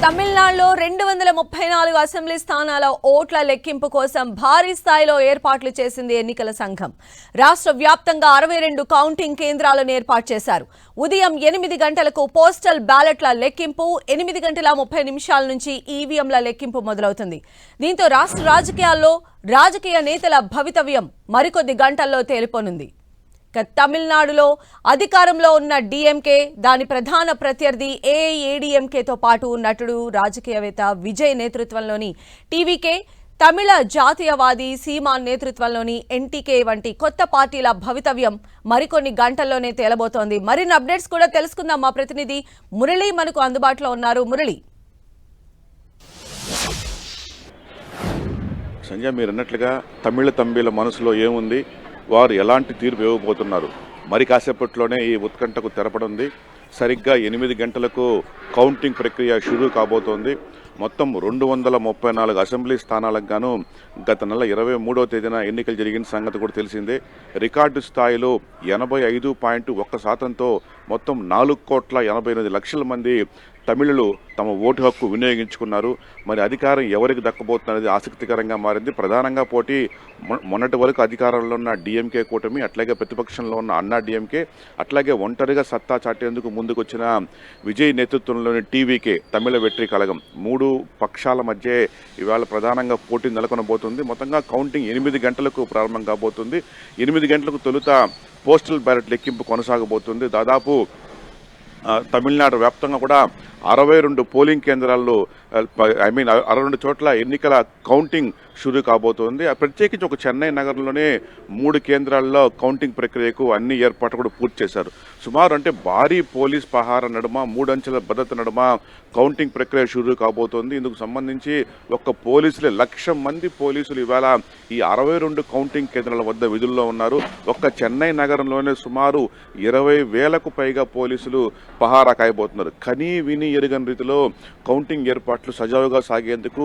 తమిళనాడులో 234 అసెంబ్లీ స్థానాల ఓట్ల లెక్కింపు కోసం భారీ స్థాయిలో ఏర్పాట్లు చేసింది ఎన్నికల సంఘం. రాష్ట్ర వ్యాప్తంగా 62 కౌంటింగ్ కేంద్రాలను ఏర్పాటు చేశారు. ఉదయం 8 గంటలకు పోస్టల్ బ్యాలెట్ల లెక్కింపు, 8:30 నుంచి ఈవీఎంల లెక్కింపు మొదలవుతుంది. దీంతో రాష్ట్ర రాజకీయాల్లో రాజకీయ నేతల భవితవ్యం మరికొద్ది గంటల్లో తేలిపోనుంది. తమిళనాడులో అధికారంలో ఉన్న డీఎంకే, దాని ప్రధాన ప్రత్యర్థి ఏఐఏడీఎంకేతో పాటు నటుడు రాజకీయవేత్త విజయ్ నేతృత్వంలోని టీవీకే, తమిళ జాతీయవాది సీమాన్ నేతృత్వంలోని ఎన్టీకే వంటి కొత్త పార్టీల భవితవ్యం మరికొన్ని గంటల్లోనే తేలబోతోంది. మరిన్ని అప్డేట్స్ కూడా తెలుసుకుందాం. మా ప్రతినిధి మురళి మనకు అందుబాటులో ఉన్నారు. మురళి, సంజయ్, మీరు అన్నట్లుగా తమిళ మనసులో ఏముంది, వారు ఎలాంటి తీర్పు ఇవ్వబోతున్నారు, మరి కాసేపట్లోనే ఈ ఉత్కంఠకు తెరపడుంది. సరిగ్గా 8 గంటలకు కౌంటింగ్ ప్రక్రియ షురూ కాబోతోంది. మొత్తం 234 అసెంబ్లీ స్థానాలకు గాను గత నెల 23వ తేదీన ఎన్నికలు జరిగిన సంగతి కూడా తెలిసిందే. రికార్డు స్థాయిలో 85.1%తో మొత్తం 4,88,00,000 మంది తమిళులు తమ ఓటు హక్కు వినియోగించుకున్నారు. మరి అధికారం ఎవరికి దక్కబోతున్నది ఆసక్తికరంగా మారింది. ప్రధానంగా పోటీ మొన్నటి వరకు అధికారంలో ఉన్న డిఎంకే కూటమి, అట్లాగే ప్రతిపక్షంలో ఉన్న అన్నా డిఎంకే, అట్లాగే ఒంటరిగా సత్తా చాటేందుకు ముందుకొచ్చిన విజయ్ నేతృత్వంలోని టీవీకే, తమిళ వెట్రి కళగం, 3 పక్షాల మధ్య ఇవాళ ప్రధానంగా పోటీ నెలకొనబోతుంది. మొత్తంగా కౌంటింగ్ 8 గంటలకు ప్రారంభం కాబోతుంది. 8 గంటలకు తొలుత పోస్టల్ బ్యాలెట్ లెక్కింపు కొనసాగబోతుంది. దాదాపు తమిళనాడు వ్యాప్తంగా కూడా 62 పోలింగ్ కేంద్రాల్లో 62 చోట్ల ఎన్నికల కౌంటింగ్ షురూ కాబోతోంది. ప్రత్యేకించి ఒక చెన్నై నగరంలోనే 3 కేంద్రాల్లో కౌంటింగ్ ప్రక్రియకు అన్ని ఏర్పాట్లు కూడా పూర్తి చేశారు. సుమారు అంటే భారీ పోలీస్ పహార నడుమ, 3 అంచెల భద్రత నడుమ కౌంటింగ్ ప్రక్రియ షురూ కాబోతోంది. ఇందుకు సంబంధించి ఒక్క పోలీసులే 1,00,000 మంది పోలీసులు ఇవాళ ఈ 62 కౌంటింగ్ కేంద్రాల వద్ద విధుల్లో ఉన్నారు. ఒక్క చెన్నై నగరంలోనే సుమారు 20,000కు పైగా పోలీసులు పహారా కాయబోతున్నారు. కనీ విని ఎరుగని రీతిలో కౌంటింగ్ ఏర్పాట్లు సజావుగా సాగేందుకు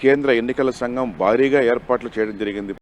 కేంద్ర ఎన్నికల సంఘం భారీగా ఏర్పాట్లు చేయడం జరిగింది.